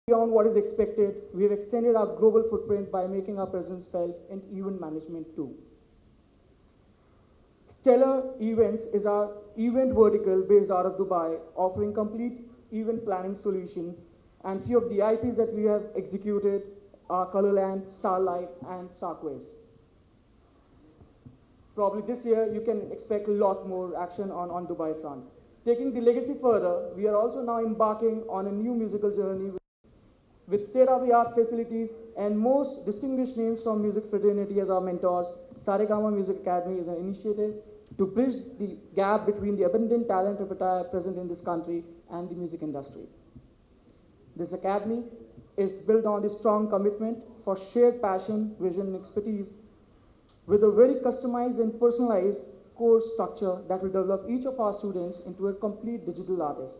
Beyond what is expected, we have extended our global footprint by making our presence felt in event management too. Stellar Events is our event vertical based out of Dubai, offering complete event planning solution, and few of the IPs that we have executed are Colorland, Starlight, and Sarkways. Probably this year, you can expect a lot more action on Dubai front. Taking the legacy further, we are also now embarking on a new musical journey with state-of-the-art facilities and most distinguished names from music fraternity as our mentors. Saregama Music Academy is an initiative to bridge the gap between the abundant talent repertoire present in this country and the music industry. This academy is built on the strong commitment for shared passion, vision, and expertise with a very customized and personalized course structure that will develop each of our students into a complete digital artist.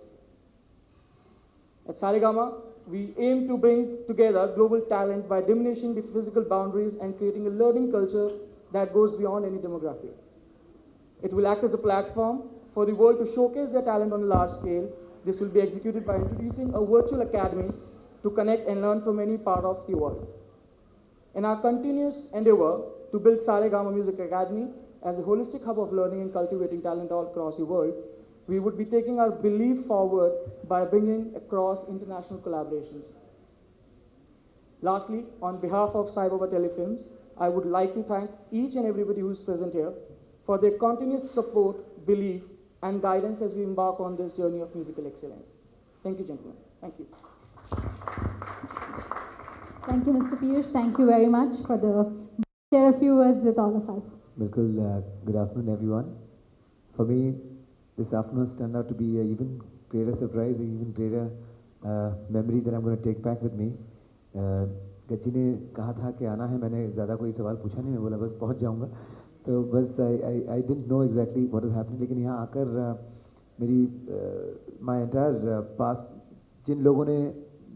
At Saregama, we aim to bring together global talent by diminishing the physical boundaries and creating a learning culture that goes beyond any demographic. It will act as a platform for the world to showcase their talent on a large scale. This will be executed by introducing a virtual academy to connect and learn from any part of the world. In our continuous endeavor to build Saregama Music Academy as a holistic hub of learning and cultivating talent all across the world, we would be taking our belief forward by bringing across international collaborations. Lastly, on behalf of Sai Baba Telefilms, I would like to thank each and everybody who is present here for their continuous support, belief, and guidance as we embark on this journey of musical excellence. Thank you, gentlemen. Thank you. Thank you, Mr. Piyush. Thank you very much for the share a few words with all of us. Bilkul, good afternoon, everyone. For me, this afternoon has turned out to be an even greater surprise, an even greater memory that I'm going to take back with me. Gajji ने कहा था कि आना है, मैंने ज़्यादा कोई सवाल पूछा नहीं, मैं बोला बस पहुंच जाऊंगा, तो बस I didn't know exactly what is happening, लेकिन यहाँ आकर मेरी माय एंटायर पास्ट जिन लोगों ने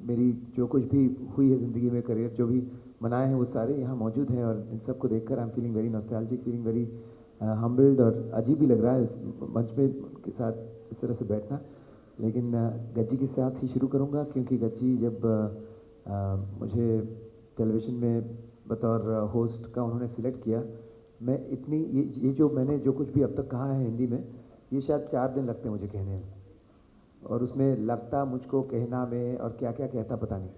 मेरी जो कुछ भी हुई है ज़िंदगी में, करियर जो भी बनाए हैं, वो सारे यहाँ मौजूद हैं, और इन सब को देखकर I am feeling very nostalgic, feeling very humbled, और अजीब भी लग रहा है इस मंच पे के साथ इस तरह से बैठना। लेकिन गज्जी के साथ ही शुरू करूँगा, क्योंकि गज्जी जब मुझे टेलीविज़न में बतौर होस्ट का उन्होंने सिलेक्ट किया, मैं इतनी ये जो मैंने जो कुछ भी अब तक कहा है हिंदी में, ये शायद 4 दिन लगते हैं मुझे कहने में, और उसमें लगता मुझको कहना में और क्या क्या कहता पता नहीं,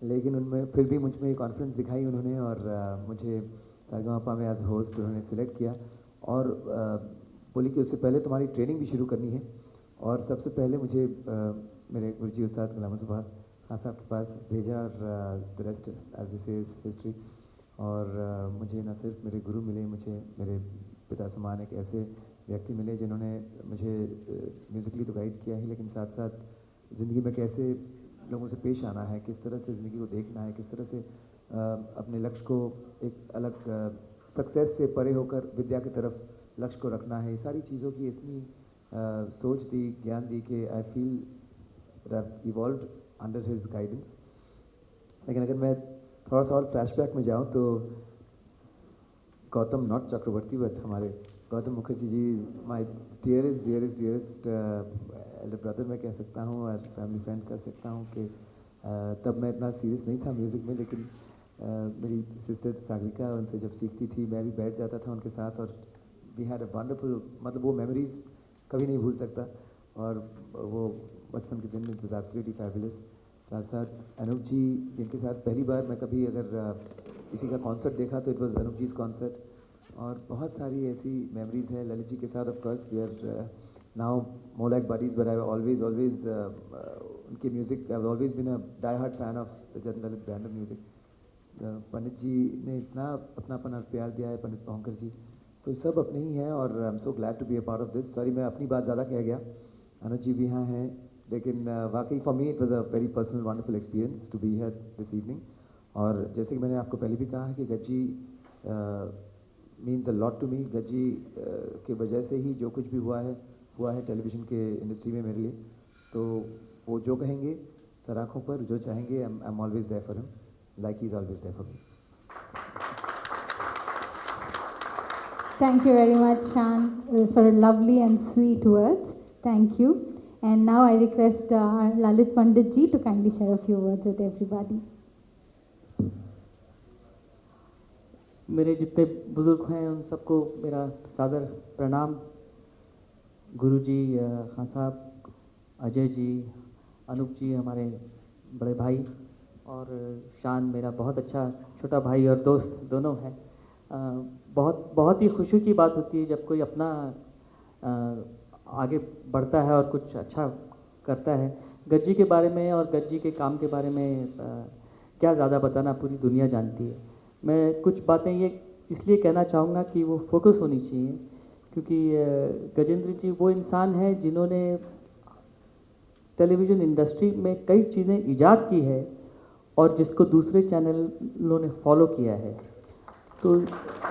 लेकिन उनमें फिर भी मुझ में कॉन्फिडेंस दिखाई उन्होंने, और मुझे सारेगामापा में एज होस्ट उन्होंने सिलेक्ट किया, और बोली कि उससे पहले तुम्हारी ट्रेनिंग भी शुरू करनी है, और सबसे पहले मुझे मेरे गुरुजी उस्ताद गुलाम ज़फ़र खान साहब के पास भेजा, और the rest as this is history. और मुझे न सिर्फ मेरे गुरु मिले, मुझे मेरे पिता समान एक ऐसे व्यक्ति मिले जिन्होंने मुझे म्यूज़िकली तो गाइड किया ही, लेकिन साथ साथ ज़िंदगी में कैसे लोगों से पेश आना है, किस तरह से ज़िंदगी को देखना है, किस तरह से अपने लक्ष्य को एक अलग सक्सेस से परे होकर विद्या की तरफ लक्ष्य को रखना है, ये सारी चीज़ों की इतनी सोच दी, ज्ञान दी कि I feel that evolved under his guidance. लेकिन अगर मैं थोड़ा सा और फ्लैशबैक में जाऊँ तो गौतम नॉट चक्रवर्ती बट हमारे Gautam Mukherjee ji my dearest Elder brother मैं कह सकता हूँ, और फैमिली फ्रेंड कह सकता हूँ कि तब मैं इतना सीरियस नहीं था म्यूज़िक में, लेकिन मेरी सिस्टर सागरिका उनसे जब सीखती थी मैं भी बैठ जाता था उनके साथ, और वी हैड अ वंडरफुल, मतलब वो मेमोरीज़ कभी नहीं भूल सकता, और वो बचपन के दिन इट वाज एब्सोल्युटली फैबुलस। साथ साथ अनूप जी जिनके साथ पहली बार मैं कभी अगर किसी का कॉन्सर्ट देखा तो it was Anoop ji concert, और बहुत सारी ऐसी मेमोरीज़ हैं ललित जी के साथ। Of course we are now more like buddies, but I always उनके music, I have always been a die hard fan of the Jatin Lalit brand of music. Pandit ji ने इतना अपनापन और प्यार दिया है, पंडित पहुंकर जी, तो सब अपने ही हैं, और I am so glad to be a part of this. Sorry मैं अपनी बात ज़्यादा कह गया, अनुज जी भी यहाँ हैं, लेकिन वाकई for me it was a very personal wonderful experience to be here this evening. और जैसे कि मैंने आपको पहले भी कहा कि Gajji means a lot to me. Gajji के वजह से ही जो कुछ भी हुआ है टेलीविज़न के इंडस्ट्री में मेरे लिए, तो वो जो कहेंगे सर आँखों पर, जो चाहेंगे I am always there for him like he is always there for me. Thank you very much, Shan, for lovely and sweet words. Thank you. And now I request Lalit Pandit ji to kindly share a few words with everybody. मेरे जितने बुज़ुर्ग हैं उन सबको मेरा सादर प्रणाम। गुरुजी, खान साहब, अजय जी, अनूप जी हमारे बड़े भाई, और शान मेरा बहुत अच्छा छोटा भाई और दोस्त दोनों है। बहुत ही खुशी की बात होती है जब कोई अपना आगे बढ़ता है और कुछ अच्छा करता है। गज्जी के बारे में और गज्जी के काम के बारे में क्या ज़्यादा बताना, पूरी दुनिया जानती है। मैं कुछ बातें ये इसलिए कहना चाहूँगा कि वो फोकस होनी चाहिए, क्योंकि गजेंद्र जी वो इंसान हैं जिन्होंने टेलीविज़न इंडस्ट्री में कई चीज़ें ईजाद की है और जिसको दूसरे चैनलों ने फॉलो किया है। तो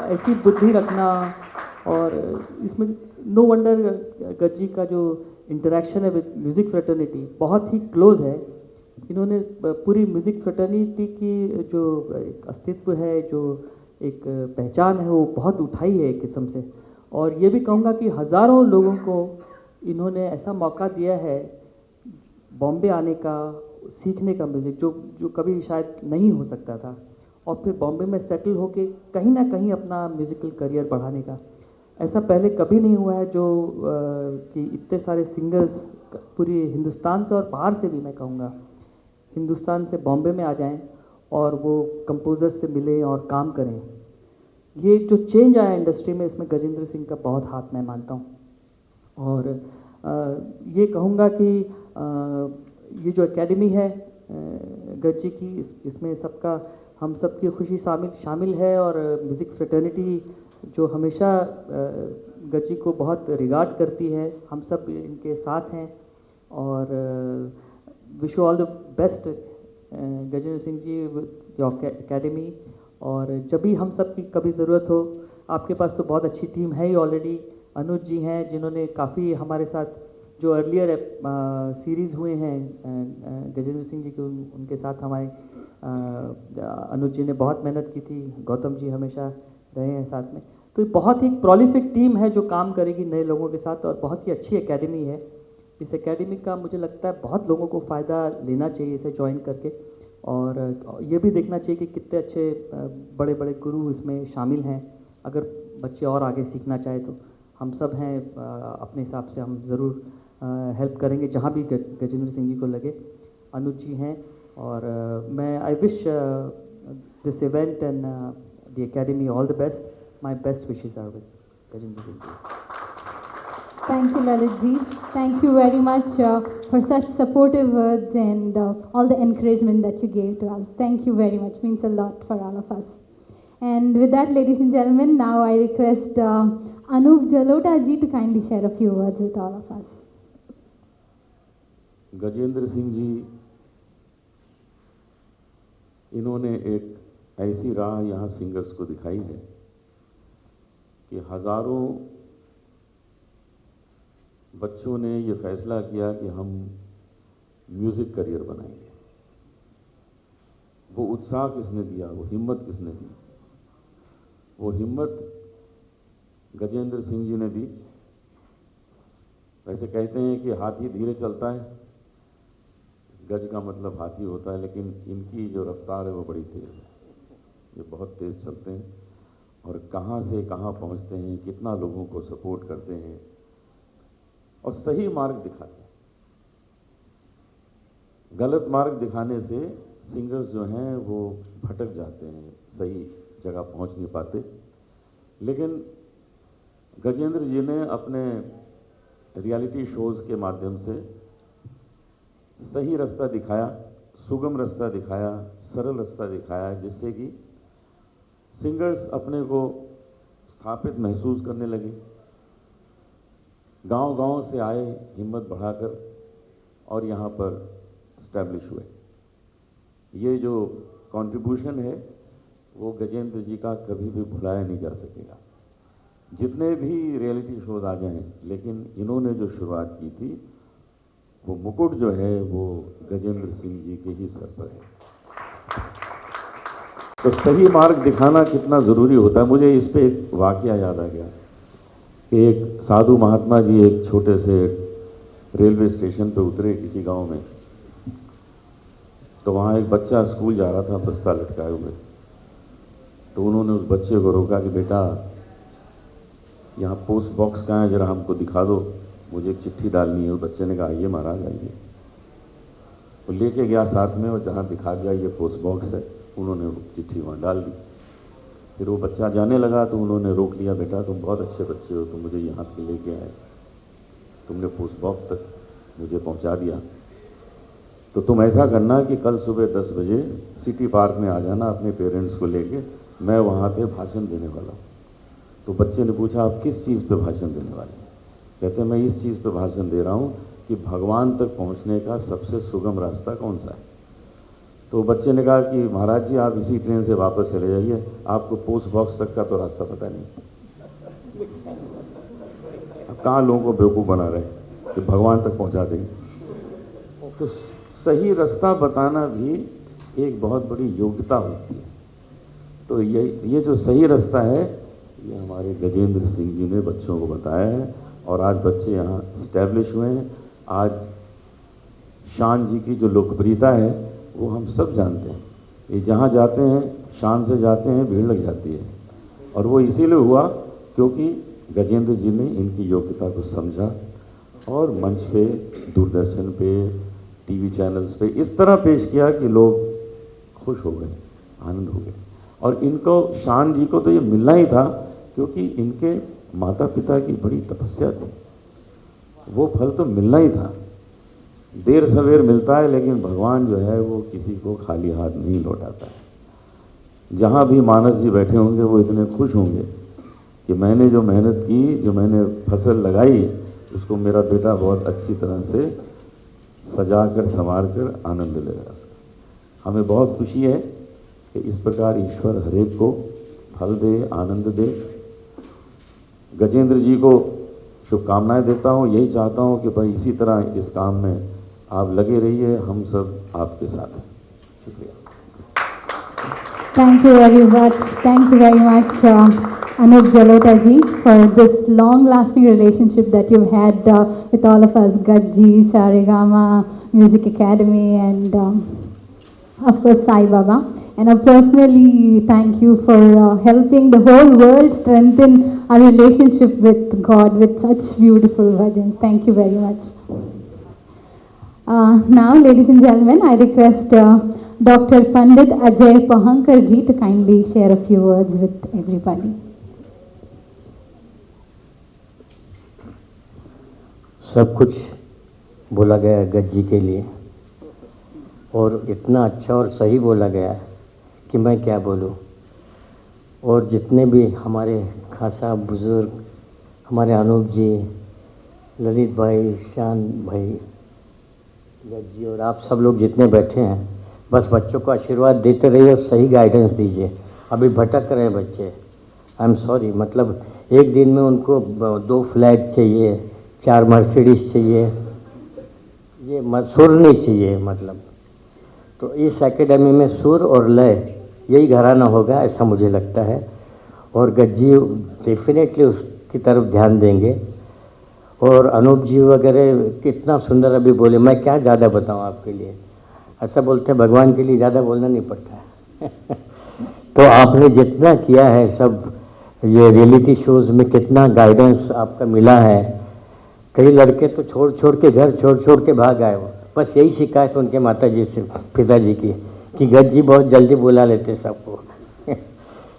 ऐसी बुद्धि रखना, और इसमें नो वंडर गज्जी का जो इंटरेक्शन है विद म्यूज़िक फ्रेटर्निटी बहुत ही क्लोज है। इन्होंने पूरी म्यूज़िक फ्रेटर्निटी की जो एक अस्तित्व है, जो एक पहचान है, वो बहुत उठाई है एक किस्म से। और ये भी कहूँगा कि हज़ारों लोगों को इन्होंने ऐसा मौका दिया है बॉम्बे आने का, सीखने का म्यूज़िक, जो कभी शायद नहीं हो सकता था, और फिर बॉम्बे में सेटल होके कहीं ना कहीं अपना म्यूज़िकल करियर बढ़ाने का। ऐसा पहले कभी नहीं हुआ है जो कि इतने सारे सिंगर्स पूरी हिंदुस्तान से और बाहर से भी, मैं कहूँगा हिंदुस्तान से बॉम्बे में आ जाएं और वो कंपोज़र्स से मिलें और काम करें। ये जो चेंज आया इंडस्ट्री में, इसमें गजेंद्र सिंह का बहुत हाथ मैं मानता हूँ। और ये कहूँगा कि ये जो एकेडमी है गज्जी की, इसमें सबका, हम सबकी खुशी शामिल है। और म्यूज़िक फ्रेटर्निटी जो हमेशा गज्जी को बहुत रिगार्ड करती है, हम सब इनके साथ हैं। और wish you all the best Gajendra Singh ji with your academy. और जब भी हम सब की कभी ज़रूरत हो, आपके पास तो बहुत अच्छी टीम है ही ऑलरेडी। अनुज जी हैं जिन्होंने काफ़ी हमारे साथ, जो अर्लियर सीरीज़ हुए हैं गजेंद्र सिंह जी के, उनके साथ हमारे अनुज जी ने बहुत मेहनत की थी। गौतम जी हमेशा रहे हैं साथ में। तो बहुत ही प्रोलिफिक टीम है जो काम करेगी नए लोगों के साथ, और बहुत ही अच्छी एकेडमी है। इस एकेडमी का मुझे लगता है बहुत लोगों को फ़ायदा लेना चाहिए इसे ज्वाइन करके। और ये भी देखना चाहिए कि कितने अच्छे बड़े बड़े गुरु इसमें शामिल हैं। अगर बच्चे और आगे सीखना चाहे तो हम सब हैं, अपने हिसाब से हम ज़रूर हेल्प करेंगे जहाँ भी गजेंद्र सिंह जी को लगे। अनुज जी हैं, और मैं I wish this event and the academy all the best. My best wishes are with Gajendra Singh ji. Thank you, Lalit ji. Thank you very much for such supportive words and all the encouragement that you gave to us. Thank you very much. Means a lot for all of us. And with that, ladies and gentlemen, now I request Anup Jalota ji to kindly share a few words with all of us. Gajendra Singh ji, इन्होंने एक ऐसी राह यहाँ singers को दिखाई है कि हज़ारों बच्चों ने ये फैसला किया कि हम म्यूज़िक करियर बनाएंगे। वो उत्साह किसने दिया, वो हिम्मत किसने दी? वो हिम्मत गजेंद्र सिंह जी ने दी। वैसे कहते हैं कि हाथी धीरे चलता है, गज का मतलब हाथी होता है, लेकिन इनकी जो रफ्तार है वो बड़ी तेज़ है। ये बहुत तेज़ चलते हैं और कहाँ से कहाँ पहुँचते हैं, कितना लोगों को सपोर्ट करते हैं और सही मार्ग दिखाते हैं। गलत मार्ग दिखाने से सिंगर्स जो हैं वो भटक जाते हैं, सही जगह पहुंच नहीं पाते। लेकिन गजेंद्र जी ने अपने रियलिटी शोज़ के माध्यम से सही रास्ता दिखाया, सुगम रास्ता दिखाया, सरल रास्ता दिखाया, जिससे कि सिंगर्स अपने को स्थापित महसूस करने लगे। गांव-गांव से आए हिम्मत बढ़ाकर और यहाँ पर स्टैब्लिश हुए। ये जो कंट्रीब्यूशन है वो गजेंद्र जी का कभी भी भुलाया नहीं जा सकेगा। जितने भी रियलिटी शोज आ जाएं, लेकिन इन्होंने जो शुरुआत की थी वो मुकुट जो है वो गजेंद्र सिंह जी के ही सर पर है। तो सही मार्ग दिखाना कितना ज़रूरी होता है। मुझे इस पे एक वाकया याद आ गया कि एक साधु महात्मा जी एक छोटे से रेलवे स्टेशन पे उतरे किसी गांव में, तो वहाँ एक बच्चा स्कूल जा रहा था बस्ता लटकाए हुए। तो उन्होंने उस बच्चे को रोका कि बेटा यहाँ पोस्ट बॉक्स कहाँ है, जरा हमको दिखा दो, मुझे एक चिट्ठी डालनी है। उस बच्चे ने कहा आइए महाराज आइए। वो लेके गया साथ में और जहाँ दिखा गया ये पोस्ट बॉक्स है, उन्होंने चिट्ठी वहाँ डाल दी। फिर वो बच्चा जाने लगा तो उन्होंने रोक लिया, बेटा तुम बहुत अच्छे बच्चे हो, तुम मुझे यहाँ पे लेके आए, तुमने पोस्ट बॉक्स तक मुझे पहुँचा दिया, तो तुम ऐसा करना कि कल सुबह 10 बजे सिटी पार्क में आ जाना अपने पेरेंट्स को लेके, मैं वहाँ पे भाषण देने वाला हूँ। तो बच्चे ने पूछा आप किस चीज़ पे भाषण देने वाले हैं? कहते हैं मैं इस चीज़ पे भाषण दे रहा हूँ कि भगवान तक पहुंचने का सबसे सुगम रास्ता कौन सा है। तो बच्चे ने कहा कि महाराज जी आप इसी ट्रेन से वापस चले जाइए, आपको पोस्ट बॉक्स तक का तो रास्ता पता नहीं। अब कहाँ लोगों को बेवकूफ़ बना रहे हैं कि भगवान तक पहुंचा देंगे। तो सही रास्ता बताना भी एक बहुत बड़ी योग्यता होती है। तो ये जो सही रास्ता है ये हमारे गजेंद्र सिंह जी ने बच्चों को बताया है और आज बच्चे यहाँ इस्टेब्लिश हुए हैं। आज शान जी की जो लोकप्रियता है वो हम सब जानते हैं। ये जहाँ जाते हैं शान से जाते हैं, भीड़ लग जाती है और वो इसीलिए हुआ क्योंकि गजेंद्र जी ने इनकी योग्यता को समझा और मंच पे, दूरदर्शन पे, टीवी चैनल्स पे इस तरह पेश किया कि लोग खुश हो गए, आनंद हो गए। और इनको, शान जी को तो ये मिलना ही था क्योंकि इनके माता पिता की बड़ी तपस्या थी, वो फल तो मिलना ही था। देर सवेर मिलता है लेकिन भगवान जो है वो किसी को खाली हाथ नहीं लौटाता है। जहाँ भी मानस जी बैठे होंगे वो इतने खुश होंगे कि मैंने जो मेहनत की, जो मैंने फसल लगाई, उसको मेरा बेटा बहुत अच्छी तरह से सजा कर संवार कर आनंद ले रहा है। हमें बहुत खुशी है कि इस प्रकार ईश्वर हरेक को फल दे, आनंद दे। गजेंद्र जी को शुभकामनाएं देता हूँ। यही चाहता हूँ कि भाई इसी तरह इस काम में आप लगे रहिए, हम सब आपके साथ हैं। शुक्रिया। Thank you very much. Thank you very much, Anup Jalota ji, for this long-lasting relationship that you've had with all of us, Gajji, Saregama, Music Academy, and of course Sai Baba. And I personally thank you for helping the whole world strengthen our relationship with God with such beautiful bhajans. Thank you very much. Now, ladies and gentlemen, I request Dr. Pandit Ajay Pahankar ji to kindly share a few words with everybody. सब कुछ बोला गया गज्जी के लिए और इतना अच्छा और सही बोला गया कि मैं क्या बोलूं। और जितने भी हमारे खासा बुज़ुर्ग, हमारे अनूप जी, ललित भाई, शान भाई, गज्जी और आप सब लोग जितने बैठे हैं, बस बच्चों को आशीर्वाद देते रहिए और सही गाइडेंस दीजिए। अभी भटक रहे हैं बच्चे, आई एम सॉरी, मतलब एक दिन में उनको 2 फ्लैट चाहिए, 4 मर्सिडीज चाहिए, ये सुर नहीं चाहिए मतलब। तो इस एकेडमी में सुर और लय यही घराना होगा, ऐसा मुझे लगता है। और गज्जी डेफिनेटली उसकी तरफ ध्यान देंगे। और अनूप जी वगैरह कितना सुंदर अभी बोले, मैं क्या ज़्यादा बताऊं आपके लिए। ऐसा बोलते हैं भगवान के लिए ज़्यादा बोलना नहीं पड़ता है। तो आपने जितना किया है सब, ये रियलिटी शोज़ में कितना गाइडेंस आपका मिला है। कई लड़के तो छोड़ के घर छोड़ के भाग आए वो, बस यही शिकायत उनके माता जी से, पिताजी की, कि गज्जी बहुत जल्दी बुला लेते सबको।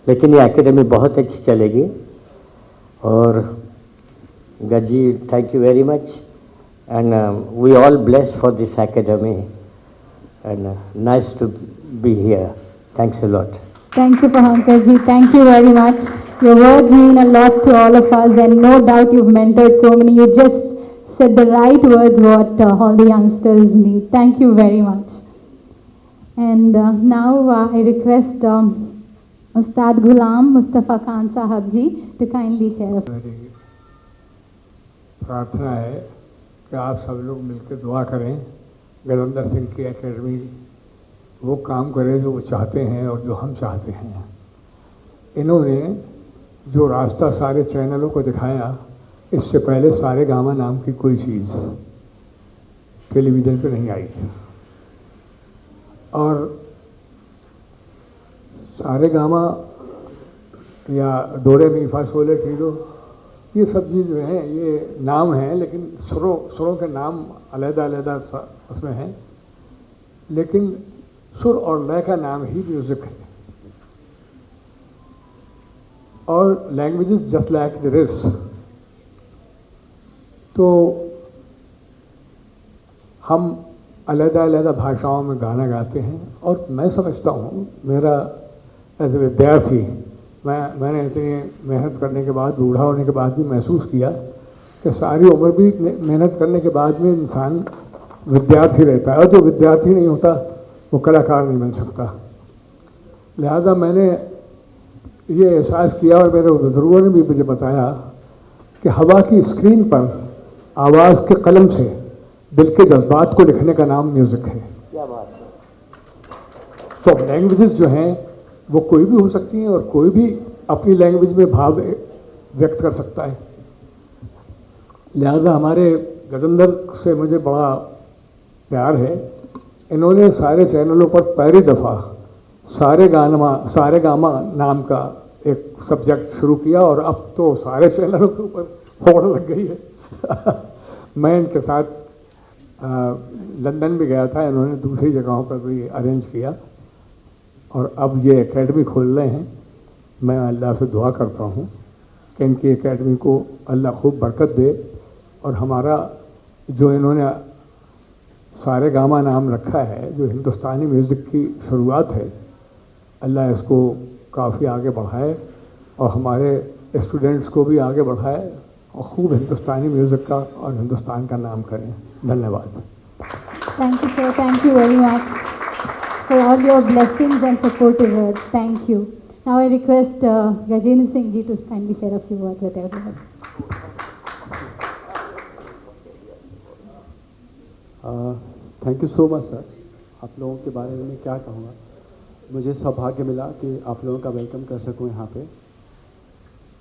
लेकिन ये एकेडमी बहुत अच्छी चलेगी। और Gajji, thank you very much and we all blessed for this academy and nice to be here. Thanks a lot. Thank you, Pahankar ji. Thank you very much. Your words mean a lot to all of us, and no doubt you've mentored so many. You just said the right words what all the youngsters need. Thank you very much. And now I request Ustad Ghulam Mustafa Khan Sahab ji to kindly share a मेरी प्रार्थना है कि आप सब लोग मिलकर दुआ करें, गजेंद्र सिंह की एकेडमी वो काम करे जो वो चाहते हैं और जो हम चाहते हैं। इन्होंने जो रास्ता सारे चैनलों को दिखाया, इससे पहले सारेगामा नाम की कोई चीज़ टेलीविज़न पे नहीं आई। और सारेगामा या डोरे मी फा सोले टीडो, ये सब चीज़ जो हैं ये नाम हैं, लेकिन सुरों के नाम अलग-अलग उसमें हैं, लेकिन सुर और लय का नाम ही म्यूज़िक है। और लैंग्वेजेस जस्ट लाइक लिरिक्स। तो हम अलग-अलग भाषाओं में गाना गाते हैं। और मैं समझता हूँ, मेरा एज ए विद्यार्थी, मैंने इतनी मेहनत करने के बाद, बूढ़ा होने के बाद भी महसूस किया कि सारी उम्र भी मेहनत करने के बाद में इंसान विद्यार्थी रहता है, और जो विद्यार्थी नहीं होता वो कलाकार नहीं बन सकता। लिहाजा मैंने ये एहसास किया और मेरे बुजुर्गों ने भी मुझे बताया कि हवा की स्क्रीन पर आवाज़ के कलम से दिल के जज्बात को लिखने का नाम म्यूज़िक है। क्या बात है। तो लैंग्वेजेस जो हैं वो कोई भी हो सकती हैं और कोई भी अपनी लैंग्वेज में भाव व्यक्त कर सकता है। लिहाजा हमारे गजेंद्र से मुझे बड़ा प्यार है। इन्होंने सारे चैनलों पर पहली दफ़ा सारे गामा नाम का एक सब्जेक्ट शुरू किया और अब तो सारे चैनलों के ऊपर होड़ लग गई है। मैं इनके साथ लंदन भी गया था, इन्होंने दूसरी जगहों पर भी अरेंज किया और अब ये एकेडमी खोल रहे हैं। मैं अल्लाह से दुआ करता हूँ कि इनकी एकेडमी को अल्लाह खूब बरकत दे और हमारा जो इन्होंने सारे गामा नाम रखा है, जो हिंदुस्तानी म्यूज़िक की शुरुआत है, अल्लाह इसको काफ़ी आगे बढ़ाए और हमारे स्टूडेंट्स को भी आगे बढ़ाए और खूब हिंदुस्तानी म्यूज़िक का और हिंदुस्तान का नाम करें। धन्यवाद। Thank you, sir. Thank you very much for all your blessings and supportive words. Thank you. Now I request Gajendra Singh ji to kindly share a few words with everyone. Thank you so much sir. आप लोगों के बारे में मैं क्या कहूँगा, मुझे सौभाग्य मिला कि आप लोगों का वेलकम कर सकूँ यहाँ पे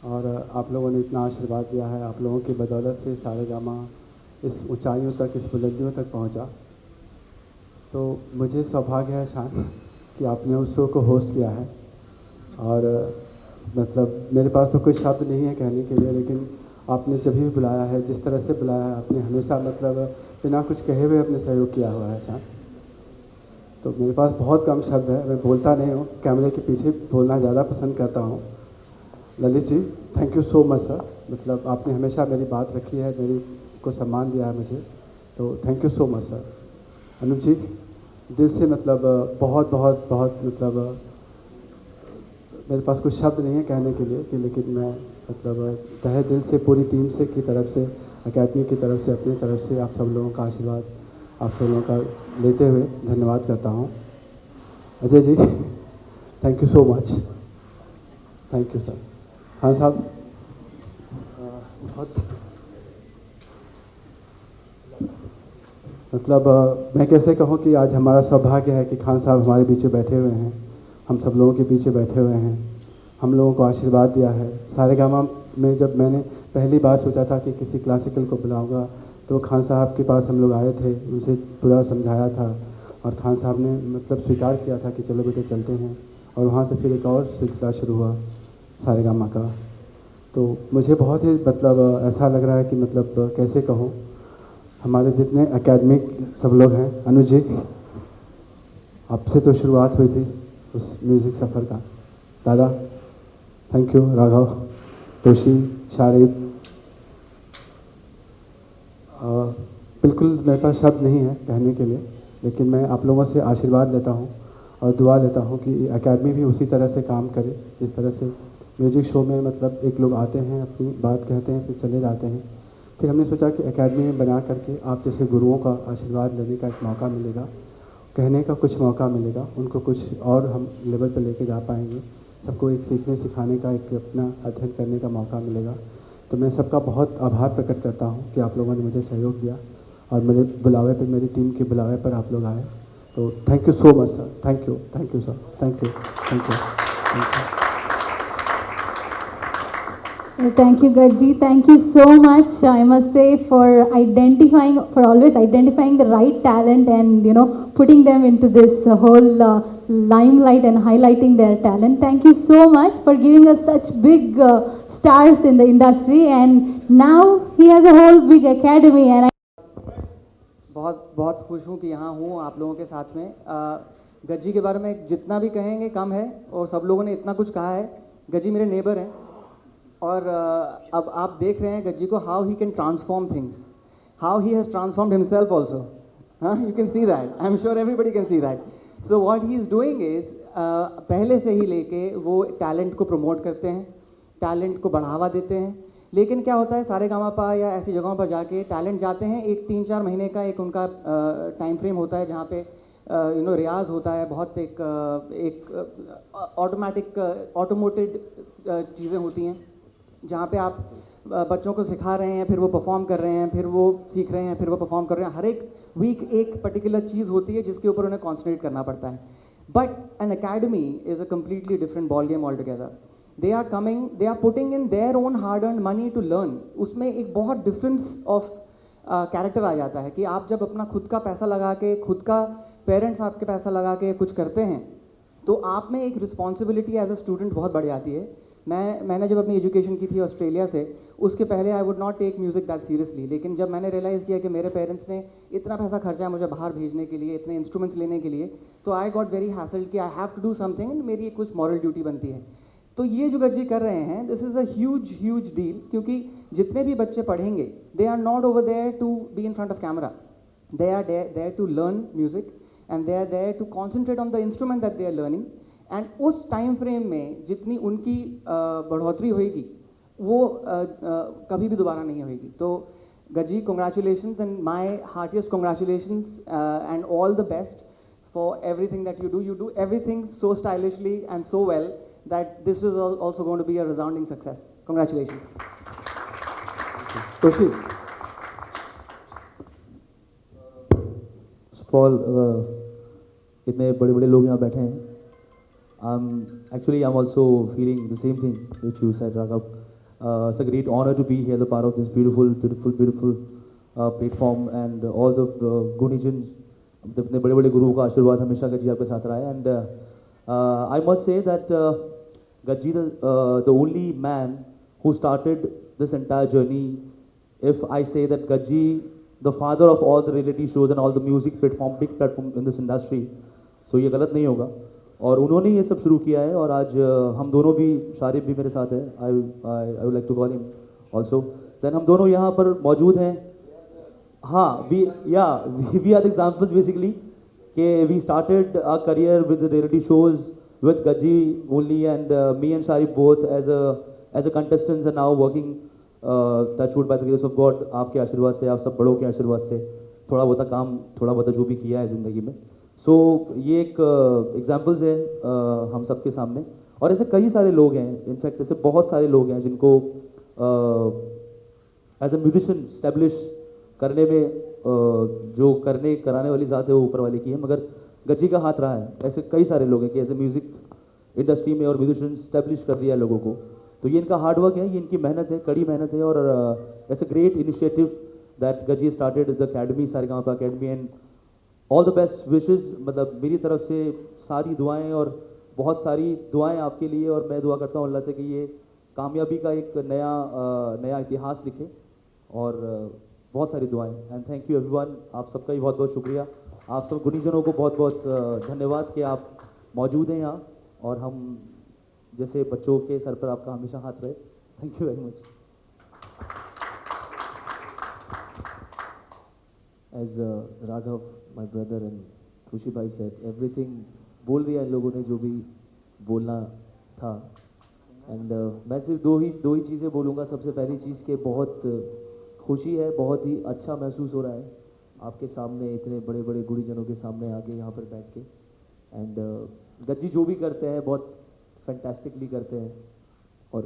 और आप लोगों ने इतना आशीर्वाद दिया है। आप लोगों की बदौलत से सारेगामा इस ऊंचाइयों तक, इस बुलंदियों तक पहुँचा। तो मुझे सौभाग्य है शान कि आपने उस शो को होस्ट किया है और मतलब मेरे पास तो कोई शब्द नहीं है कहने के लिए, लेकिन आपने जब भी बुलाया है, जिस तरह से बुलाया है, आपने हमेशा मतलब बिना कुछ कहे हुए अपने सहयोग किया हुआ है शान। तो मेरे पास बहुत कम शब्द है, मैं बोलता नहीं हूँ, कैमरे के पीछे बोलना ज़्यादा पसंद करता हूँ। Lalit ji thank you so much sir, मतलब आपने हमेशा मेरी बात रखी है, मेरी को सम्मान दिया है मुझे, तो thank you so much sir. Anup ji दिल से मतलब बहुत बहुत बहुत मतलब मेरे पास कुछ शब्द नहीं है कहने के लिए कि, लेकिन मैं मतलब तहे दिल से पूरी टीम से की तरफ से, अकेडमी की तरफ से, अपनी तरफ से आप सब लोगों का आशीर्वाद आप सब लोगों का लेते हुए धन्यवाद करता हूँ। Ajay ji thank you so much, thank you sir. हाँ साहब बहुत मतलब मैं कैसे कहूँ कि आज हमारा सौभाग्य है कि खान साहब हमारे बीच में बैठे हुए हैं, हम सब लोगों के बीच में बैठे हुए हैं, हम लोगों को आशीर्वाद दिया है। सारेगामा में जब मैंने पहली बार सोचा था कि किसी क्लासिकल को बुलाऊंगा तो खान साहब के पास हम लोग आए थे, उनसे पूरा समझाया था और खान साहब ने मतलब स्वीकार किया था कि चलो बेटे चलते हैं, और वहाँ से फिर एक और सिलसिला शुरू हुआ सारेगामा का। तो मुझे बहुत ही मतलब ऐसा लग रहा है कि मतलब कैसे कहूँ, हमारे जितने एकेडमिक सब लोग हैं, अनुज जी आपसे तो शुरुआत हुई थी उस म्यूज़िक सफ़र का, दादा थैंक यू, राघव, तोशी, शारिब, बिल्कुल मेरे पास शब्द नहीं है कहने के लिए, लेकिन मैं आप लोगों से आशीर्वाद लेता हूँ और दुआ लेता हूँ कि एकेडमी भी उसी तरह से काम करे जिस तरह से म्यूज़िक शो में मतलब एक लोग आते हैं, अपनी बात कहते हैं, फिर चले जाते हैं। फिर हमने सोचा कि एकेडमी में बना करके आप जैसे गुरुओं का आशीर्वाद लेने का एक मौका मिलेगा, कहने का कुछ मौका मिलेगा, उनको कुछ और हम लेवल पर लेके जा पाएंगे, सबको एक सीखने सिखाने का, एक अपना अध्ययन करने का मौका मिलेगा। तो मैं सबका बहुत आभार प्रकट करता हूँ कि आप लोगों ने मुझे सहयोग दिया और मेरे बुलावे पर, मेरी टीम के बुलावे पर आप लोग आए। तो thank you so much sir, thank you sir, thank you, thank you, thank you. Thank you, Gaji. Thank you so much, I must say, for always identifying the right talent and, putting them into this whole limelight and highlighting their talent. Thank you so much for giving us such big stars in the industry, and now he has a whole big academy. And बहुत बहुत खुश हूँ कि यहाँ हूँ आप लोगों के साथ में। गज्जी के बारे में जितना भी कहेंगे कम है, और सब लोगों ने इतना कुछ कहा है। गज्जी मेरे नेबर हैं और अब आप देख रहे हैं गज्जी को, how he can transform things, how he has transformed himself also. हाँ, you can see that, I am sure everybody can see that. So what he is doing is पहले से ही लेके वो टैलेंट को प्रमोट करते हैं, टैलेंट को बढ़ावा देते हैं, लेकिन क्या होता है सारेगामापा या ऐसी जगहों पर जाके टैलेंट जाते हैं, एक 3-4 महीने का एक उनका टाइम फ्रेम होता है जहाँ पे रियाज होता है, बहुत एक ऑटोमेटेड चीज़ें होती हैं जहाँ पे आप बच्चों को सिखा रहे हैं, फिर वो परफॉर्म कर रहे हैं, फिर वो सीख रहे हैं, फिर वो परफॉर्म कर रहे हैं। हर एक वीक एक पर्टिकुलर चीज़ होती है जिसके ऊपर उन्हें कॉन्सेंट्रेट करना पड़ता है। But an academy is a completely different ball game all together. They are putting in their own hard earn money to learn. उसमें एक बहुत डिफरेंस ऑफ कैरेक्टर आ जाता है कि आप जब अपना खुद का पैसा लगा के, खुद का पेरेंट्स आपके पैसा लगा के कुछ करते हैं, तो आप में एक रिस्पॉन्सिबिलिटी एज अ स्टूडेंट बहुत बढ़ जाती है। मैंने जब अपनी एजुकेशन की थी ऑस्ट्रेलिया से, उसके पहले I would not take music that seriously, लेकिन जब मैंने रियलाइज़ किया कि मेरे पेरेंट्स ने इतना पैसा खर्चा है मुझे बाहर भेजने के लिए, इतने इंस्ट्रूमेंट्स लेने के लिए, तो आई गॉट वेरी हैसल्ड कि I have to do something and मेरी कुछ मॉरल ड्यूटी बनती है। तो ये जो गज्जी कर रहे हैं, this is a huge deal, क्योंकि जितने भी बच्चे पढ़ेंगे they are not over there to be in front of camera, they are there to learn music and they are there to concentrate on the instrument that they are learning. And उस time frame में जितनी उनकी बढ़ोतरी होएगी वो कभी भी दोबारा नहीं होएगी। तो Gajji, congratulations and my heartiest congratulations and all the best for everything that you do. You do everything so stylishly and so well that this is also going to be a resounding success. Congratulations. Toshi. First of all, इतने बड़े बड़े लोग यहाँ बैठे हैं। Actually, I'm also feeling the same thing which you said, Raghav. It's a great honor to be here, the part of this beautiful platform, and all the Gunijans, अपने बड़े बड़े गुरुओं का आशीर्वाद हमेशा गज्जी आपके साथ रहा है। And I must say that Gajji, the only man who started this entire journey. If I say that Gajji, the father of all the reality shows and all the music platform, big platform in this industry, so ये गलत नहीं होगा। और उन्होंने ये सब शुरू किया है, और आज हम दोनों भी, शारिफ भी मेरे साथ है, I would like to call him also, then हम दोनों यहाँ पर मौजूद हैं। हाँ, we are the examples basically कि we started our career with reality shows with Gajji only, and me and Sharif both as a contestants and now working touch wood by the grace of God, आपके आशीर्वाद से, आप सब बड़ों के आशीर्वाद से, थोड़ा बहुत काम, थोड़ा बहुत जो भी किया है ज़िंदगी में। सो ये एक एग्जाम्पल्स है हम सब के सामने, और ऐसे कई सारे लोग हैं, इनफैक्ट ऐसे बहुत सारे लोग हैं जिनको एज ए म्यूजिशियन स्टैब्लिश करने में जो कराने वाली ज़ात है वो ऊपर वाले की है, मगर गज्जी का हाथ रहा है। ऐसे कई सारे लोग हैं कि ऐसे म्यूज़िक इंडस्ट्री में और म्यूजिशियन स्टैब्लिश कर दिया है लोगों को। तो ये इनका हार्डवर्क है, ये इनकी मेहनत है, कड़ी मेहनत है, और ऐसे great initiative that Gajji started the academy, Saregamapa academy, and all the best wishes. मतलब मेरी तरफ से सारी दुआएं, और बहुत सारी दुआएं आपके लिए, और मैं दुआ करता हूँ अल्लाह से कि ये कामयाबी का एक नया इतिहास लिखे, और बहुत सारी दुआएं। एंड थैंक यू एवरीवन, आप सबका भी बहुत बहुत शुक्रिया, आप सब गुनीजनों को बहुत बहुत धन्यवाद कि आप मौजूद हैं यहाँ, और हम जैसे बच्चों के सर पर आपका हमेशा हाथ रहे। Thank you very much. As Raghav, my brother, and Khushi bhai said, everything बोल दिया इन लोगों ने जो भी बोलना था। एंड मैं सिर्फ दो ही चीज़ें बोलूँगा। सबसे पहली चीज़ कि बहुत खुशी है, बहुत ही अच्छा महसूस हो रहा है आपके सामने, इतने बड़े बड़े गुरुजनों के सामने आके यहाँ पर बैठ के। एंड गज्जी जो भी करते हैं बहुत फैंटास्टिकली करते हैं, और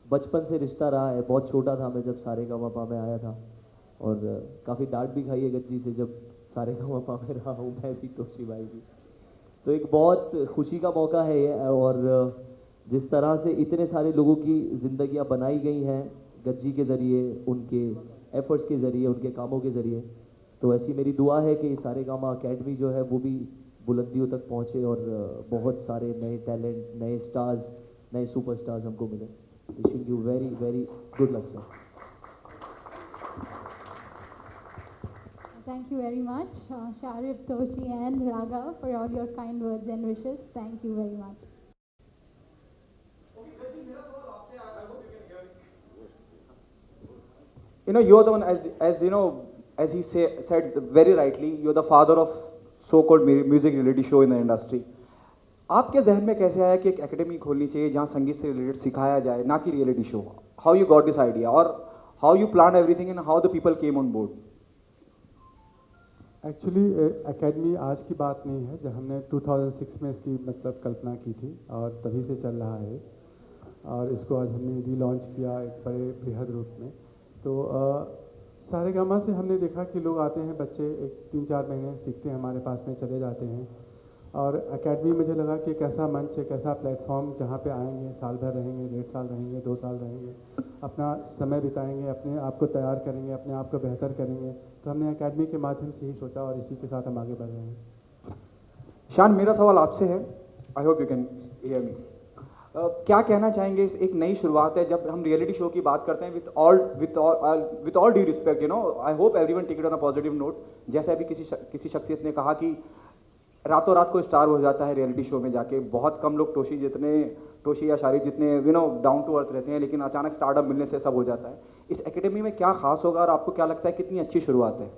बचपन से रिश्ता रहा है। बहुत छोटा था मैं जब सारेगामापा में आया था, और काफ़ी डांट भी खाई है गज्जी से जब सारेगामापा में रहा हूँ मैं भी, तोशी भाई भी। तो एक बहुत खुशी का मौका है ये, और जिस तरह से इतने सारे लोगों की ज़िंदगियाँ बनाई गई हैं गज्जी के ज़रिए, उनके एफ़र्ट्स के ज़रिए, उनके कामों के ज़रिए, तो ऐसी मेरी दुआ है कि सारेगामा अकेडमी जो है वो भी बुलंदियों तक पहुँचे, और बहुत सारे नए टैलेंट, नए स्टार्स, नए सुपरस्टार्स हमको मिले। Wishing you very very good luck sir. Thank you very much, Sharif, Toshi, and Raghav, for all your kind words and wishes. Thank you very much. You know, you're the one, as you know, as he said very rightly, you're the father of so-called music reality show in the industry. आपके जहन में कैसे आया कि एक academy खोलनी चाहिए जहाँ संगीत से रिलेटेड सिखाया जाए, ना कि reality show? how you got this idea, or how you planned everything and how the people came on board? Actually academy आज की बात नहीं है, जब हमने 2006 में इसकी मतलब कल्पना की थी और तभी से चल रहा है, और इसको आज हमने रीलॉन्च किया एक बड़े बृहद रूप में। तो सारेगामा से हमने देखा कि लोग आते हैं, बच्चे एक 3-4 महीने सीखते हैं, हमारे पास में चले जाते हैं, और एकेडमी मुझे लगा कि एक ऐसा मंच, एक ऐसा प्लेटफॉर्म जहाँ पे आएंगे, साल भर रहेंगे, 1.5 साल रहेंगे, 2 साल रहेंगे, अपना समय बिताएंगे, अपने आप को तैयार करेंगे, अपने आप को बेहतर करेंगे। तो हमने एकेडमी के माध्यम से ही सोचा और इसी के साथ हम आगे बढ़ रहे हैं। शान, मेरा सवाल आपसे है, I hope you can hear me. क्या कहना चाहेंगे? इस एक नई शुरुआत है, जब हम रियलिटी शो की बात करते हैं, with all due respect, you know, I hope everyone take it on a positive note. जैसे अभी किसी शख्सियत ने कहा कि रातों रात को स्टार हो जाता है रियलिटी शो में जाके। बहुत कम लोग टोशी या शारिद जितने you know down to earth रहते हैं, लेकिन अचानक स्टार्टअप मिलने से सब हो जाता है। इस एकेडमी में क्या खास होगा और आपको क्या लगता है कितनी अच्छी शुरुआत है?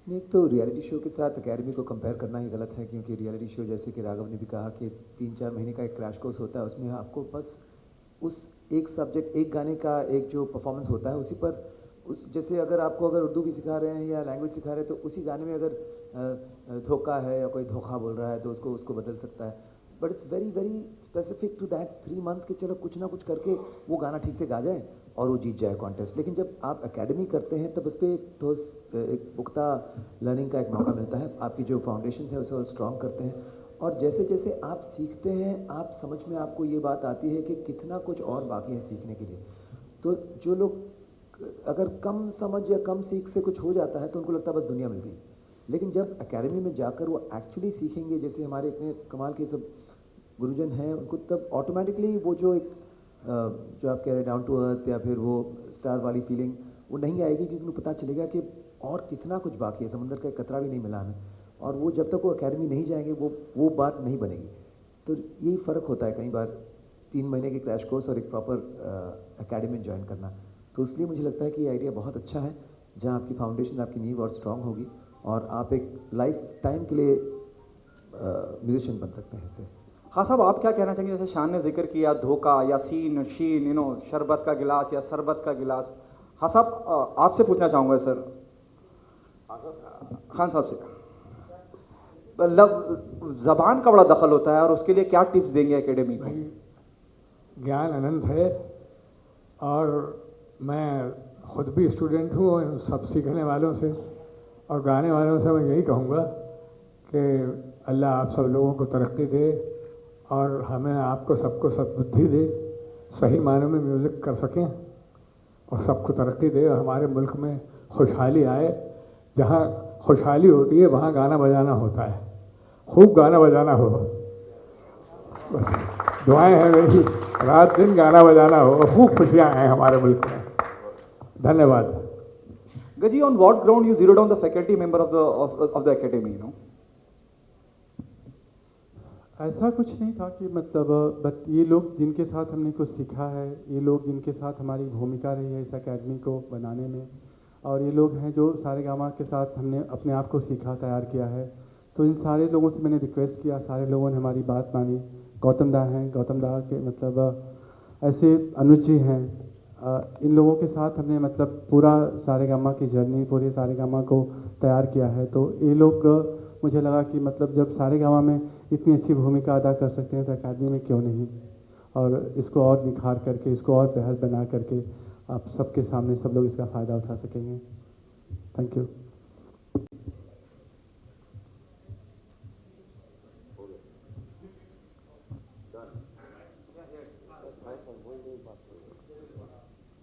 एक तो रियलिटी शो के साथ एकेडमी को कंपेयर करना ही गलत है, क्योंकि रियलिटी शो, जैसे कि राघव ने भी कहा, कि 3-4 महीने का एक क्रैश कोर्स होता है। उसमें आपको बस उस एक सब्जेक्ट, एक गाने का एक जो परफॉर्मेंस होता है उसी पर, जैसे अगर उर्दू भी सिखा रहे हैं या लैंग्वेज सिखा रहे हैं, तो उसी गाने में अगर धोखा है या कोई धोखा बोल रहा है तो उसको बदल सकता है। But it's very very specific to that 3 months कि चलो कुछ ना कुछ करके वो गाना ठीक से गा जाए और वो जीत जाए कॉन्टेस्ट। लेकिन जब आप एकेडमी करते हैं तब उस पर एक ठोस, एक पुख्ता लर्निंग का एक मौका मिलता है। आपकी जो फाउंडेशन है उसे और स्ट्रॉन्ग करते हैं, और जैसे जैसे आप सीखते हैं, आप समझ में आपको ये बात आती है कि कितना कुछ और बाकी है सीखने के लिए। तो जो लोग अगर कम समझ या कम सीख से कुछ हो जाता है तो उनको लगता है बस दुनिया मिल गई। लेकिन जब एकेडमी में जाकर वो एक्चुअली सीखेंगे, जैसे हमारे इतने कमाल के सब गुरुजन हैं, उनको तब ऑटोमेटिकली वो जो एक जो आप कह रहे डाउन टू अर्थ या फिर वो स्टार वाली फीलिंग वो नहीं आएगी, क्योंकि उनको पता चलेगा कि और कितना कुछ बाकी है, समुंदर का एक कतरा भी नहीं मिला हमें। और वो जब तक वो एकेडमी नहीं जाएंगे वो बात नहीं बनेगी। तो यही फ़र्क होता है कई बार 3 महीने के क्रैश कोर्स और एक प्रॉपर एकेडमी ज्वाइन करना। तो इसलिए मुझे लगता है कि ये आइडिया बहुत अच्छा है, जहाँ आपकी फाउंडेशन, आपकी नींव और स्ट्रॉन्ग होगी और आप एक लाइफ टाइम के लिए म्यूजिशियन बन सकते हैं इससे। हाँ साहब, आप क्या कहना चाहेंगे? जैसे शान ने जिक्र किया धोखा या शीन, यू नो, शरबत का गिलास या शरबत का गिलास। हाँ साहब, आपसे पूछना चाहूँगा सर, खान साहब से, मतलब ज़बान का बड़ा दखल होता है और उसके लिए क्या टिप्स देंगे एकेडमी को? ज्ञान अनंत है, और मैं खुद भी स्टूडेंट हूँ, और सब सीखने वालों से और गाने वालों से मैं यही कहूँगा कि अल्लाह आप सब लोगों को तरक्की दे और हमें आपको सबको सद्बुद्धि दे, सही मायनों में म्यूज़िक कर सकें और सबको तरक्की दे, और हमारे मुल्क में खुशहाली आए। जहाँ खुशहाली होती है वहाँ गाना बजाना होता है, खूब गाना बजाना हो, बस दुआएं हैं मेरी, रात दिन गाना बजाना हो और खूब खुशियाँ आएँ हमारे मुल्क में। धन्यवाद। Gaji, on what ground you zeroed down the faculty member of the academy, you know? ऐसा कुछ नहीं था कि मतलब, बट ये लोग जिनके साथ हमने कुछ सीखा है, ये लोग जिनके साथ हमारी भूमिका रही है इस एकेडमी को बनाने में, और ये लोग हैं जो सारेगामा के साथ हमने अपने आप को सीखा, तैयार किया है। तो इन सारे लोगों से मैंने रिक्वेस्ट किया, सारे लोगों ने हमारी बात मानी। गौतम दा हैं, गौतम दा के मतलब ऐसे अनुज जी हैं, इन लोगों के साथ हमने मतलब पूरा सारेगामा की जर्नी, पूरे सारेगामा को तैयार किया है। तो ये लोग, मुझे लगा कि मतलब जब सारेगामा में इतनी अच्छी भूमिका अदा कर सकते हैं तो एकेडमी में क्यों नहीं, और इसको और निखार करके, इसको और बेहतर बना करके आप सबके सामने सब लोग इसका फ़ायदा उठा सकेंगे। Thank you.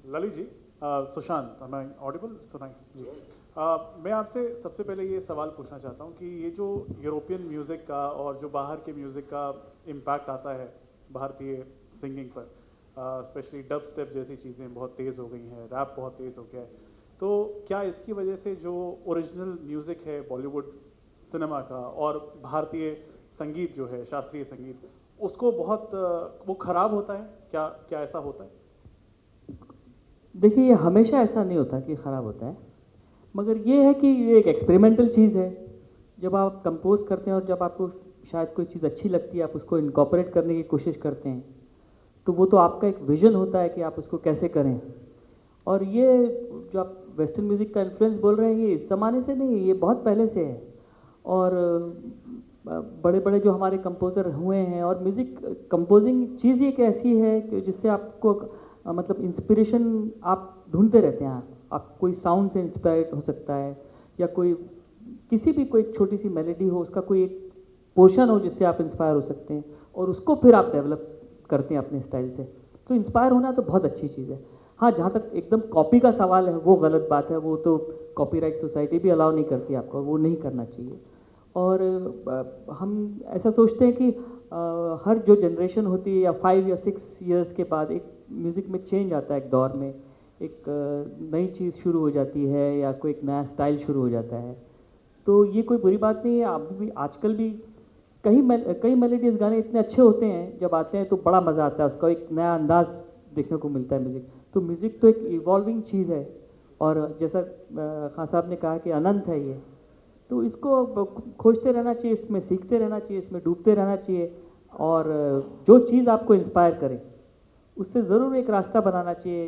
ललित जी, सुशांत, मैं ऑडिबल सुनाई जी? मैं आपसे सबसे पहले ये सवाल पूछना चाहता हूँ कि ये जो यूरोपियन म्यूज़िक का और जो बाहर के म्यूज़िक का इम्पैक्ट आता है भारतीय सिंगिंग पर, स्पेशली डब स्टेप जैसी चीज़ें बहुत तेज़ हो गई हैं, रैप बहुत तेज़ हो गया है, तो क्या इसकी वजह से जो ओरिजिनल म्यूज़िक है बॉलीवुड सिनेमा का और भारतीय संगीत जो है, शास्त्रीय संगीत, उसको बहुत वो ख़राब होता है? क्या ऐसा होता है? देखिए, ये हमेशा ऐसा नहीं होता कि ख़राब होता है, मगर ये है कि ये एक एक्सपेरिमेंटल चीज़ है। जब आप कंपोज करते हैं और जब आपको शायद कोई चीज़ अच्छी लगती है, आप उसको इनकॉर्पोरेट करने की कोशिश करते हैं, तो वो तो आपका एक विजन होता है कि आप उसको कैसे करें। और ये जो आप वेस्टर्न म्यूज़िक का इन्फ्लुएंस बोल रहे हैं, ये इस ज़माने से नहीं, ये बहुत पहले से है। और बड़े बड़े जो हमारे कंपोज़र हुए हैं, और म्यूज़िक कंपोजिंग चीज़ एक ऐसी है कि जिससे आपको मतलब इंस्पिरेशन आप ढूंढते रहते हैं। आप कोई साउंड से इंस्पायर्ड हो सकता है, या कोई किसी भी कोई छोटी सी मेलोडी हो, उसका कोई एक पोर्शन हो जिससे आप इंस्पायर हो सकते हैं, और उसको फिर आप डेवलप करते हैं अपने स्टाइल से। तो इंस्पायर होना तो बहुत अच्छी चीज़ है। हाँ, जहाँ तक एकदम कॉपी का सवाल है, वो गलत बात है, वो तो कॉपीराइट सोसाइटी भी अलाउ नहीं करती आपको, वो नहीं करना चाहिए। और हम ऐसा सोचते हैं कि हर जो जनरेशन होती है, या 5 या 6 ईयर्स के बाद एक म्यूज़िक में चेंज आता है, एक दौर में एक नई चीज़ शुरू हो जाती है, या कोई एक नया स्टाइल शुरू हो जाता है। तो ये कोई बुरी बात नहीं है। अभी भी आजकल भी कई मेलोडियस गाने इतने अच्छे होते हैं, जब आते हैं तो बड़ा मज़ा आता है, उसका एक नया अंदाज देखने को मिलता है म्यूज़िक। तो म्यूज़िक तो एक इवॉल्विंग चीज़ है, और जैसा खान साहब ने कहा कि अनंत है ये, तो इसको खोजते रहना चाहिए, इसमें सीखते रहना चाहिए, इसमें डूबते रहना चाहिए। और जो चीज़ आपको इंस्पायर करे, उससे ज़रूर एक रास्ता बनाना चाहिए।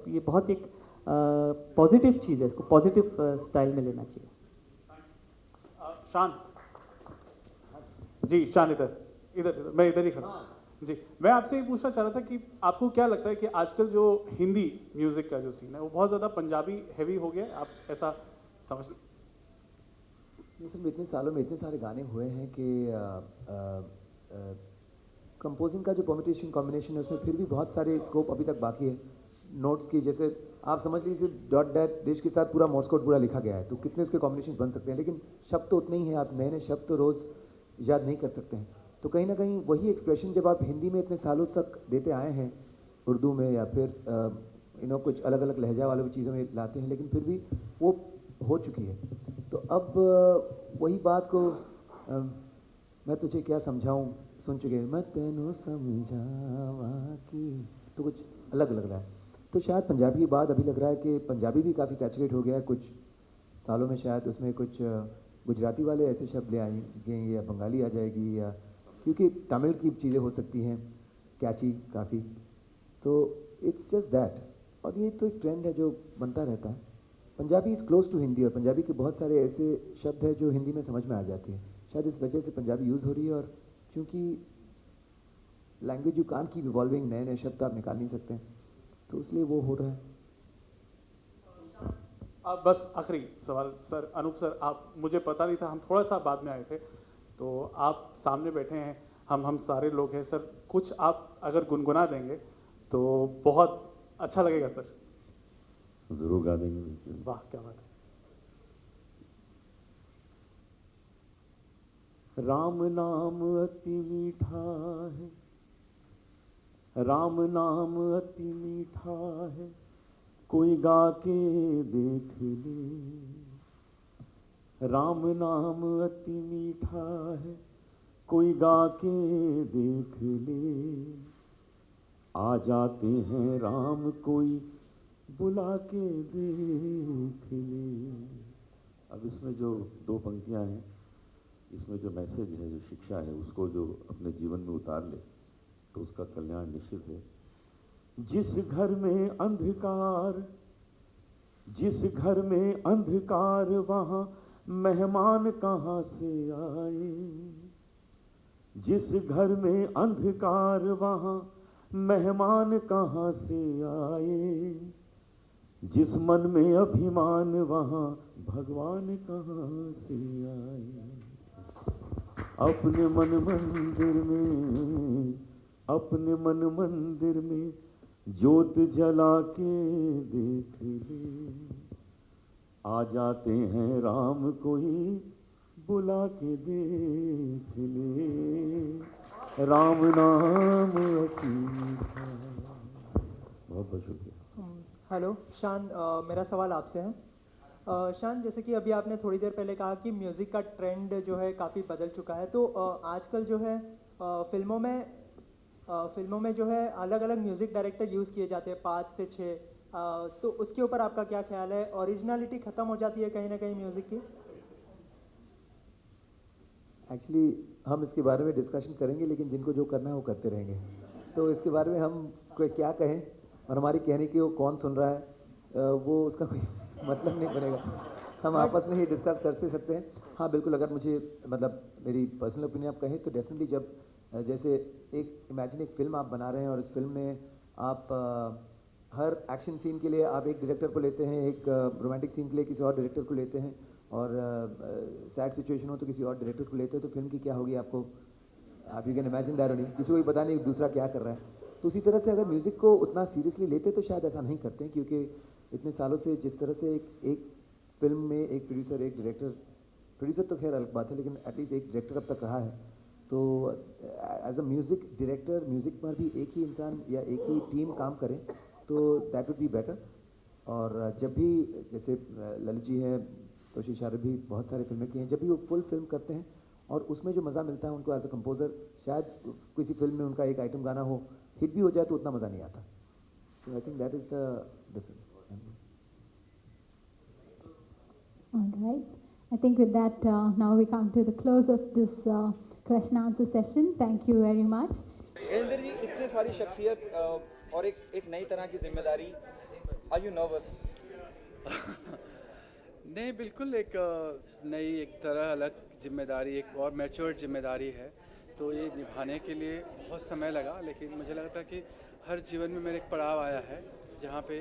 ये बहुत एक पॉजिटिव चीज़ है, इसको पॉजिटिव स्टाइल में लेना चाहिए। शान जी, शान इधर इधर मैं इधर ही खड़ा जी। मैं आपसे ये पूछना चाह रहा था कि आपको क्या लगता है कि आजकल जो हिंदी म्यूजिक का जो सीन है वो बहुत ज़्यादा पंजाबी हैवी हो गया है, आप ऐसा समझते? सिर्फ इतने सालों में इतने सारे गाने हुए हैं कि कंपोजिंग का जो परम्यूटेशन कॉम्बिनेशन है, उसमें फिर भी बहुत सारे स्कोप अभी तक बाकी है। नोट्स की, जैसे आप समझ लीजिए डॉट डैट डिश के साथ पूरा मोर्स कोड पूरा लिखा गया है, तो कितने उसके कॉम्बिनेशन बन सकते हैं, लेकिन शब्द तो उतने ही हैं। आप नए नए शब्द तो रोज़ याद नहीं कर सकते हैं। तो कहीं ना कहीं वही एक्सप्रेशन जब आप हिंदी में इतने सालों तक देते आए हैं, उर्दू में या फिर कुछ अलग अलग लहजा वाले चीज़ों में लाते हैं, लेकिन फिर भी वो हो चुकी है। तो अब वही बात को मैं तुझे क्या समझाऊं सुन चुके हैं, मैं तेनों समझावा की, तो कुछ अलग लग रहा है। तो शायद पंजाबी की बात अभी लग रहा है कि पंजाबी भी काफ़ी सैचुरेट हो गया है कुछ सालों में। शायद उसमें कुछ गुजराती वाले ऐसे शब्द ले आएंगे, या बंगाली आ जाएगी, या क्योंकि तमिल की चीज़ें हो सकती हैं कैची काफ़ी। तो इट्स जस्ट दैट, और ये तो एक ट्रेंड है जो बनता रहता है। Punjabi is close to Hindi, और पंजाबी के बहुत सारे ऐसे शब्द हैं जो हिंदी में समझ में आ जाते हैं। शायद इस वजह से पंजाबी यूज़ हो रही है, और क्योंकि language you can't keep evolving, नए नए शब्द आप निकाल नहीं सकते हैं, तो इसलिए वो हो रहा है। बस आखिरी सवाल सर, अनूप सर, आप, मुझे पता नहीं था, हम थोड़ा सा बाद में आए थे, तो आप सामने बैठे हैं, हम सारे लोग हैं सर, कुछ आप अगर गुनगुना देंगे तो बहुत अच्छा लगेगा सर। जरूर गा देंगे। वाह, क्या बात है। राम नाम अति मीठा है, राम नाम अति मीठा है, कोई गा के देख ले। राम नाम अति मीठा है, कोई गा के देख ले। आ जाते हैं राम, कोई बुला के देख ले। अब इसमें जो 2 पंक्तियां हैं, इसमें जो मैसेज है, जो शिक्षा है, उसको जो अपने जीवन में उतार ले तो उसका कल्याण निश्चित है। जिस घर में अंधकार, जिस घर में अंधकार, वहाँ मेहमान कहाँ से आए। जिस घर में अंधकार, वहाँ मेहमान कहाँ से आए। जिस मन में अभिमान, वहाँ भगवान कहाँ से आए। अपने मन मंदिर में, अपने मन मंदिर में ज्योत जला के देख ले। आ जाते हैं राम, कोई बुला के देख ले। राम नाम अति मीठा। बहुत बहुत शुक्रिया। हेलो शान, मेरा सवाल आपसे है। शान, जैसे कि अभी आपने थोड़ी देर पहले कहा कि म्यूज़िक का ट्रेंड जो है काफ़ी बदल चुका है, तो आजकल जो है फिल्मों में जो है अलग अलग म्यूज़िक डायरेक्टर यूज़ किए जाते हैं, 5 से 6, तो उसके ऊपर आपका क्या ख्याल है? ओरिजिनलिटी ख़त्म हो जाती है कहीं ना कहीं म्यूज़िक की? एक्चुअली हम इसके बारे में डिस्कशन करेंगे, लेकिन जिनको जो करना है वो करते रहेंगे। तो इसके बारे में हम कोई क्या कहें और हमारी कहने की वो कौन सुन रहा है वो उसका कोई मतलब नहीं बनेगा। हम आपस में ही डिस्कस कर सकते हैं। हाँ बिल्कुल, अगर मुझे मतलब मेरी पर्सनल ओपिनियन आप कहें तो डेफिनेटली जब जैसे एक इमेजिन एक फ़िल्म आप बना रहे हैं और इस फिल्म में आप हर एक्शन सीन के लिए आप एक डायरेक्टर को लेते हैं, एक रोमांटिक सीन के लिए किसी और डायरेक्टर को लेते हैं, और सैड सिचुएशन हो तो किसी और डायरेक्टर को लेते हैं, तो फिल्म की क्या होगी आपको आप you can imagine that only. किसी को भी पता नहीं दूसरा क्या कर रहा है। तो उसी तरह से अगर म्यूज़िक को उतना सीरियसली लेते तो शायद ऐसा नहीं करते हैं, क्योंकि इतने सालों से जिस तरह से एक फिल्म में एक प्रोड्यूसर एक प्रोड्यूसर तो खैर अलग बात है, लेकिन एटलीस्ट एक डायरेक्टर अब तक रहा है। तो as a music director music पर भी एक ही इंसान या एक ही टीम काम करे तो दैट वुड बी बेटर। और जब भी जैसे ललित जी हैं, तोशी शारद भी बहुत सारे फिल्में की हैं, जब भी वो फुल फिल्म करते हैं और उसमें जो मज़ा मिलता है उनको एज अ कंपोज़र, शायद किसी फिल्म में उनका एक आइटम गाना हो हिट भी हो जाए तो उतना मज़ा नहीं आता। So I think that is the difference. All right. I think with that, now we come to the close of this question answer session. Thank you very much. Gajendra ji, इतने सारी शख्सियत और एक नई तरह की जिम्मेदारी, आर यू नर्वस? नहीं, बिल्कुल एक नई एक तरह अलग जिम्मेदारी, एक और मैच्योर जिम्मेदारी है, तो ये निभाने के लिए बहुत समय लगा। लेकिन मुझे लगता कि हर जीवन में मेरे एक पड़ाव आया है जहाँ पे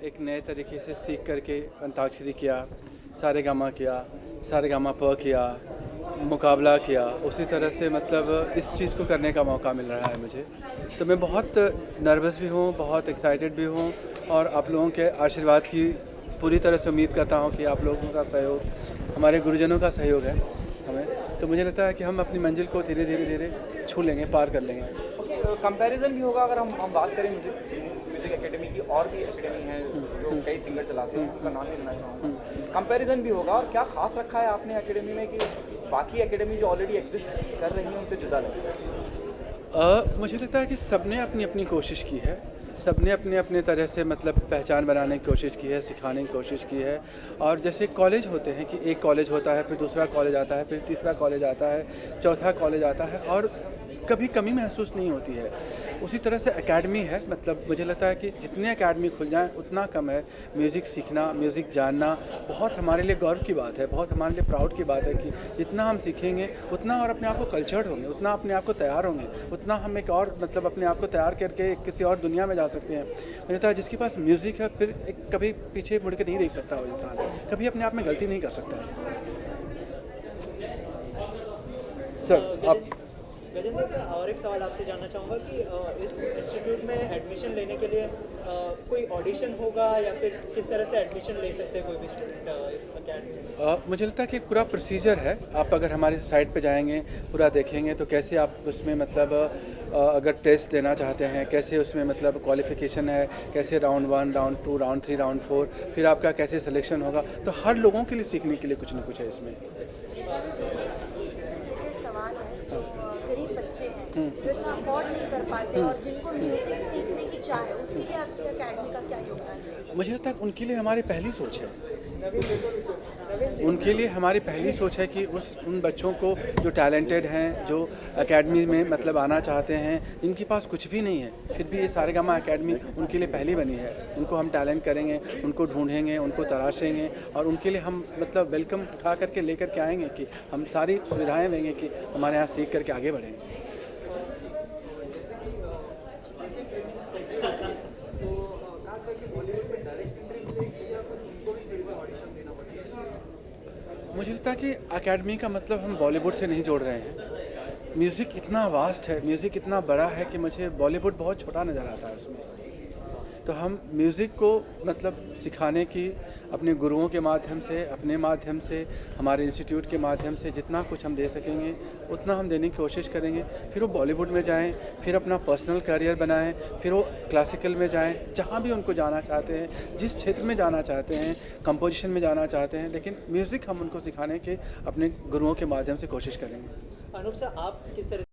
एक नए तरीके से सीख करके अंताक्षरी किया, सारेगामा किया, सारेगामा प किया, मुकाबला किया, उसी तरह से मतलब इस चीज़ को करने का मौका मिल रहा है मुझे। तो मैं बहुत नर्वस भी हूँ, बहुत एक्साइटेड भी हूँ, और आप लोगों के आशीर्वाद की पूरी तरह से उम्मीद करता हूँ कि आप लोगों का सहयोग, हमारे गुरुजनों का सहयोग है हमें, तो मुझे लगता है कि हम अपनी मंजिल को धीरे धीरे छू लेंगे, पार कर लेंगे। कंपैरिजन भी होगा अगर हम बात करें म्यूजिक एकेडमी की, और भी एकेडमी है जो कई सिंगर चलाते हैं, उनका नाम नहीं लेना चाहूँगा। कंपैरिजन भी होगा, और क्या खास रखा है आपने एकेडमी में कि बाकी एकेडमी जो ऑलरेडी एग्जिस्ट कर रही हैं उनसे जुदा लगे? मुझे लगता है कि सबने अपनी अपनी कोशिश की है, सबने अपने अपने तरह से मतलब पहचान बनाने की कोशिश की है, सिखाने की कोशिश की है। और जैसे कॉलेज होते हैं कि एक कॉलेज होता है, फिर दूसरा कॉलेज आता है, फिर तीसरा कॉलेज आता है, चौथा कॉलेज आता है, और कभी कमी महसूस नहीं होती है। उसी तरह से एकेडमी है, मतलब मुझे लगता है कि जितने एकेडमी खुल जाएं उतना कम है। म्यूज़िक सीखना, म्यूज़िक जानना बहुत हमारे लिए गौरव की बात है, बहुत हमारे लिए प्राउड की बात है कि जितना हम सीखेंगे उतना और अपने आप को कल्चर्ड होंगे, उतना अपने आप को तैयार होंगे, उतना हम एक और मतलब अपने आप को तैयार करके किसी और दुनिया में जा सकते हैं। मुझे लगता है जिसके पास म्यूज़िक है फिर एक कभी पीछे मुड़ के नहीं देख सकता वो इंसान, कभी अपने आप में गलती नहीं कर सकता। सर आप गजेंद्र सर, और एक सवाल आपसे जानना चाहूँगा कि इस इंस्टीट्यूट में एडमिशन लेने के लिए कोई ऑडिशन होगा या फिर किस तरह से एडमिशन ले सकते हैं कोई भी स्टूडेंट इस अकेडमी में? मुझे लगता है कि पूरा प्रोसीजर है। आप अगर हमारी साइट पे जाएंगे, पूरा देखेंगे तो कैसे आप उसमें मतलब अगर टेस्ट देना चाहते हैं, कैसे उसमें मतलब क्वालिफिकेशन है, कैसे राउंड 1, राउंड 2, राउंड 3, राउंड 4, फिर आपका कैसे सिलेक्शन होगा, तो हर लोगों के लिए सीखने के लिए कुछ ना कुछ है इसमें। गरीब बच्चे हैं जो इतना अफोर्ड नहीं कर पाते और जिनको म्यूजिक सीखने की चाह है, उसके लिए आपकी एकेडमी का क्या योगदान है? मुझे लगता है उनके लिए हमारी पहली सोच है, उनके लिए हमारी पहली सोच है कि उन बच्चों को जो टैलेंटेड हैं, जो एकेडमी में मतलब आना चाहते हैं, जिनके पास कुछ भी नहीं है, फिर भी ये सारेगामा एकेडमी उनके लिए पहली बनी है। उनको हम टैलेंट करेंगे, उनको ढूंढेंगे, उनको तराशेंगे, और उनके लिए हम मतलब वेलकम उठा करके लेकर के आएंगे कि हम सारी सुविधाएँ देंगे कि हमारे यहाँ सीख करके आगे बढ़ेंगे। मुझे लगता है कि एकेडमी का मतलब हम बॉलीवुड से नहीं जोड़ रहे हैं। म्यूज़िक इतना वास्ट है, म्यूज़िक इतना बड़ा है कि मुझे बॉलीवुड बहुत छोटा नज़र आता है उसमें। तो हम म्यूज़िक को मतलब सिखाने की अपने गुरुओं के माध्यम से, अपने माध्यम से, हमारे इंस्टीट्यूट के माध्यम से जितना कुछ हम दे सकेंगे उतना हम देने की कोशिश करेंगे। फिर वो बॉलीवुड में जाएं, फिर अपना पर्सनल करियर बनाएं, फिर वो क्लासिकल में जाएं, जहाँ भी उनको जाना चाहते हैं, जिस क्षेत्र में जाना चाहते हैं, कंपोजिशन में जाना चाहते हैं, लेकिन म्यूज़िक हम उनको सिखाने के अपने गुरुओं के माध्यम से कोशिश करेंगे। अनूप सर, आप किस तरह